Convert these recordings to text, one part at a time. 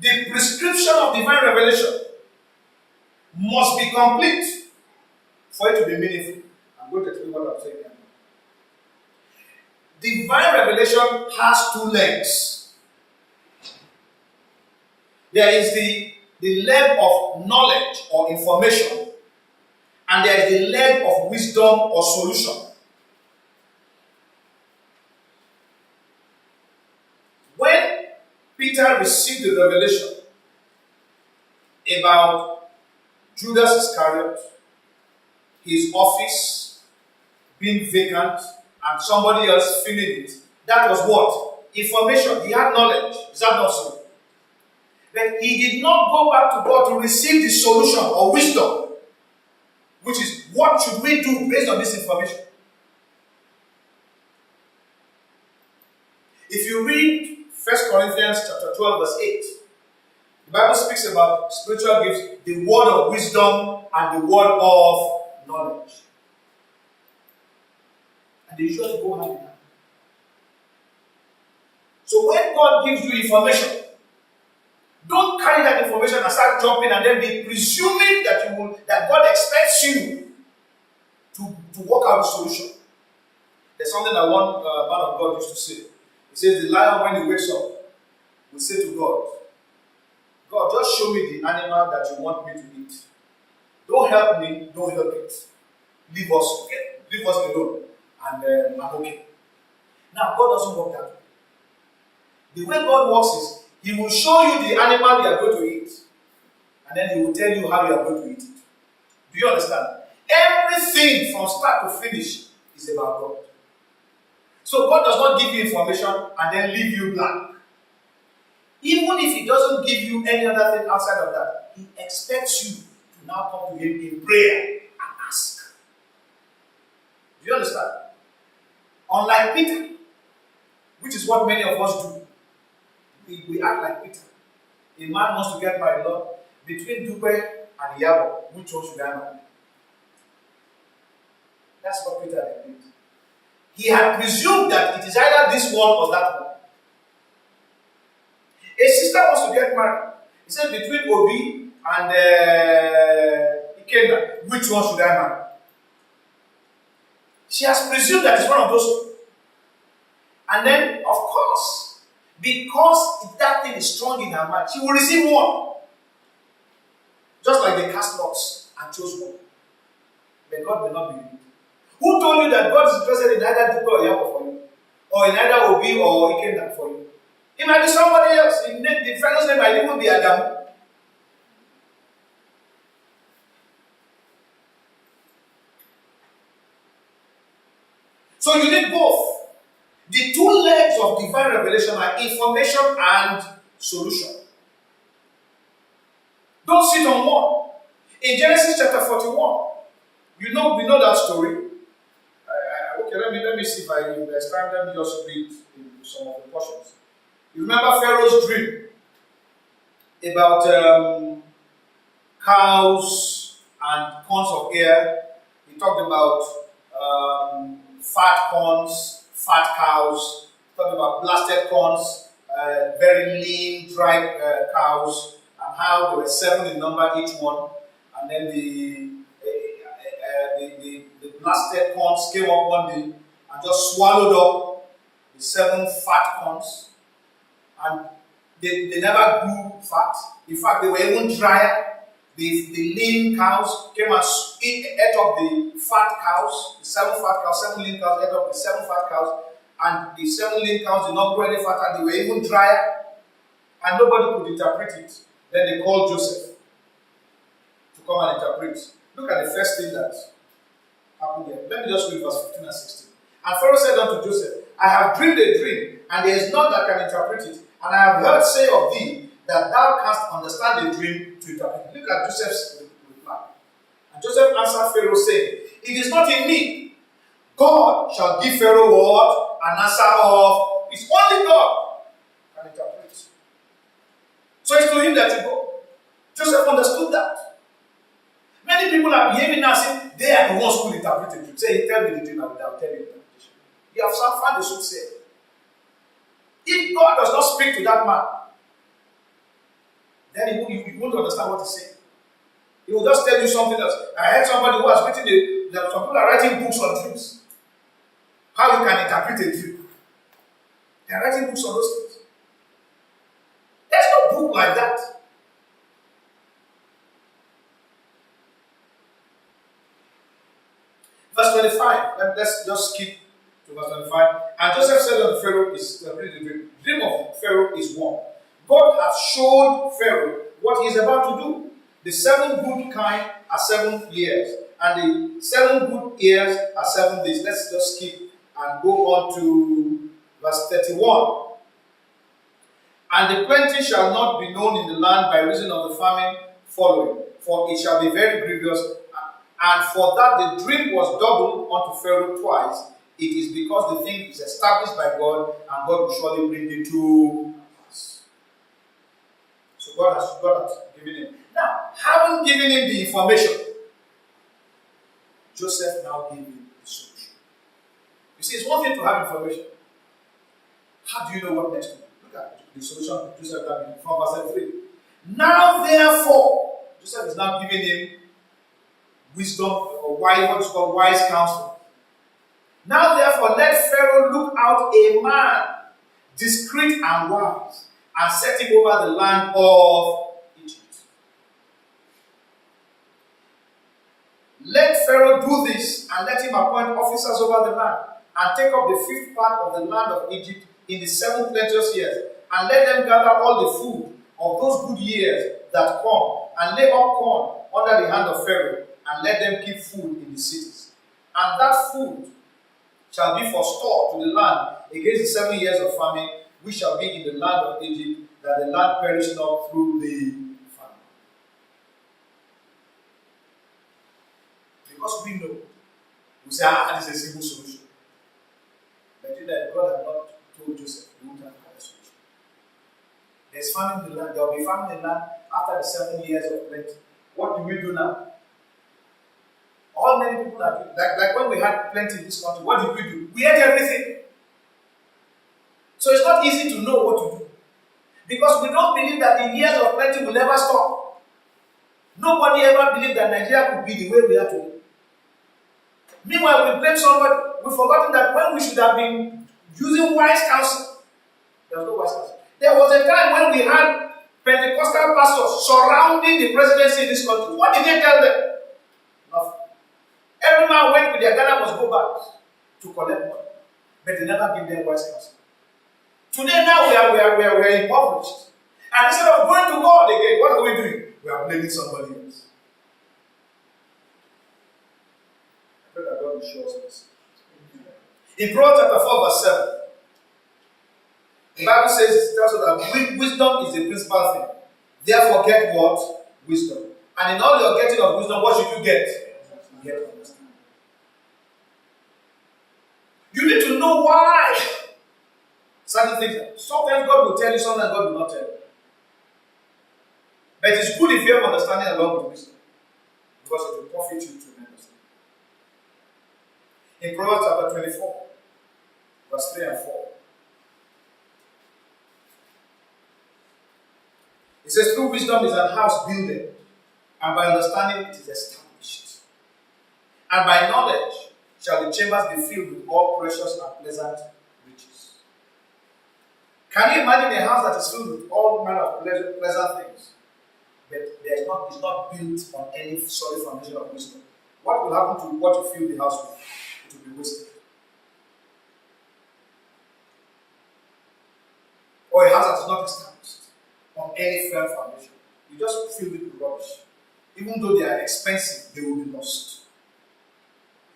The prescription of divine revelation must be complete for it to be meaningful. I'm going to explain what I'm saying here. Divine revelation has two legs. There is the leg of knowledge or information, and there is the leg of wisdom or solution. When Peter received the revelation about Judas Iscariot, his office being vacant, and somebody else filling it, that was what? Information. He had knowledge. Is that not so? But he did not go back to God to receive the solution or wisdom, which is what should we do based on this information. If you read 1 Corinthians chapter 12, verse 8, the Bible speaks about spiritual gifts, the word of wisdom and the word of knowledge. And they usually go hand in hand. So when God gives you information, don't carry that information and start jumping and then be presuming that God expects you to work out the solution. There's something that one man of God used to say. He says, the lion, when he wakes up, will say to God, God, just show me the animal that you want me to eat. Don't help me, don't help it. Leave us, okay? Leave us alone. And I'm okay. Now, God doesn't work that way. The way God works is, He will show you the animal you are going to eat. And then He will tell you how you are going to eat it. Do you understand? Everything from start to finish is about God. So God does not give you information and then leave you blank. Even if He doesn't give you any other thing outside of that, He expects you to now come to Him in prayer and ask. Do you understand? Unlike Peter, which is what many of us do, we act like Peter. A man wants to get married, Lord, between Dupe and Yabo, which one should I marry? That's what Peter did. He had presumed that it is either this one or that one. A sister wants to get married. He said, between Obi and Ikenna, which one should I marry? She has presumed that it's one of those two. And then, of course, because that thing is strong in her mind, she will receive one. Just like they cast lots and chose one. But God will not believe it. Who told you that God is interested in either Dupe or Yabo for you? Or in either Obi or Ikenna for you? It might be somebody else. The fellow's name might even be Adam. So you need both. The two legs of divine revelation are information and solution. Don't sit on one. In Genesis chapter 41, we know that story. Okay, let me see if I understand. Let me just read some of the portions. You remember Pharaoh's dream about cows and corns of air. He talked about fat corns, fat cows. He talked about blasted corns, very lean, dry cows, and how there were 7 in number each one. And then the blasted corns came up one day and just swallowed up the 7 fat corns. And they never grew fat. In fact, they were even drier. The lean cows came and ate up the fat cows, the 7 fat cows, 7 lean cows ate up the 7 fat cows, and the 7 lean cows did not grow any fatter, they were even drier, and nobody could interpret it. Then they called Joseph to come and interpret. Look at the first thing that happened here. Let me just read verse 15 and 16. And Pharaoh said unto Joseph, I have dreamed a dream, and there is none that can interpret it. And I have heard say of thee, that thou canst understand the dream to interpret it. Look at Joseph's reply. And Joseph answered Pharaoh, saying, it is not in me. God shall give Pharaoh what? An answer of, it's only God can interpret. So it's to him that you go. Joseph understood that. Many people are behaving now saying they are the ones who interpret the dream. Say, tell me the dream, I will tell you the interpretation. You have found the soothsayer. If God does not speak to that man, then you won't understand what he's saying. He will just tell you something else. I heard somebody who has written some people are writing books on dreams. How you can interpret a dream. They are writing books on those things. There's no book like that. Verse 25. Let's just skip to verse 25. And Joseph said unto Pharaoh, the dream of Pharaoh is one. God has showed Pharaoh what he is about to do. The 7 good kine are 7 years, and the 7 good years are 7 days. Let's just skip and go on to verse 31. And the plenty shall not be known in the land by reason of the famine following, for it shall be very grievous. And for that the dream was doubled unto Pharaoh twice. It is because the thing is established by God, and God will surely bring it to pass. So God has given him. Now, having given him the information, Joseph now gave him the solution. You see, it's one thing to have information. How do you know what next to do? Look at the solution Joseph gave from verse 3. Now, therefore, Joseph is now giving him wisdom, or what is called wise counsel. Now, therefore, let Pharaoh look out a man, discreet and wise, and set him over the land of Egypt. Let Pharaoh do this, and let him appoint officers over the land, and take up the 5th part of the land of Egypt in the 7 plenteous years, and let them gather all the food of those good years that come, and lay up corn under the hand of Pharaoh, and let them keep food in the cities. And that food shall be for store to the land against the 7 years of famine, which shall be in the land of Egypt, that the land perish not through the famine. Because we know, we say, this is a simple solution. But you know that God had not told Joseph, he wouldn't have had a solution. There's famine in the land, there will be famine in the land after the 7 years of plenty. What do we do now? All many people are doing, like when we had plenty in this country, what did we do? We ate everything. So it's not easy to know what to do. Because we don't believe that the years of plenty will ever stop. Nobody ever believed that Nigeria could be the way we are today. Meanwhile, we blame somebody. We've forgotten that when we should have been using wise counsel, there was no wise counsel. There was a time when we had Pentecostal pastors surrounding the presidency in this country. What did they tell them? Nothing. Every man went with their Ghana must go back to collect money. But they never give them wise counsel. Today now we are impoverished. And instead of going to God again, what are we doing? We are blaming somebody else. I pray that God will show us this. In Proverbs chapter 4 verse 7, the Bible says, tells us that wisdom is the principal thing. Therefore get what? Wisdom. And in all your getting of wisdom, what should you get? Get understanding. You need to know why certain things. Sometimes God will tell you, sometimes God will not tell you. But it's good if you have understanding along with wisdom, because it will profit you tremendously. In Proverbs chapter 24, verse 3 and 4, it says, through wisdom is an house builded, and by understanding it is established. And by knowledge shall the chambers be filled with all precious and pleasant riches. Can you imagine a house that is filled with all manner of pleasant things, but it's not built on any solid foundation of wisdom? What will happen to what you fill the house with? It will be wasted. Or a house that is not established on any firm foundation. You just fill it with rubbish. Even though they are expensive, they will be lost.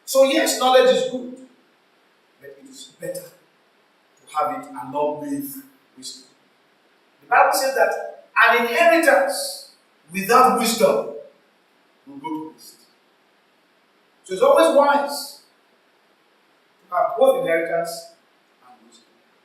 So yes, knowledge is good, but it is better to have it along with wisdom. The Bible says that an inheritance without wisdom will go to waste. So it's always wise to have both inheritance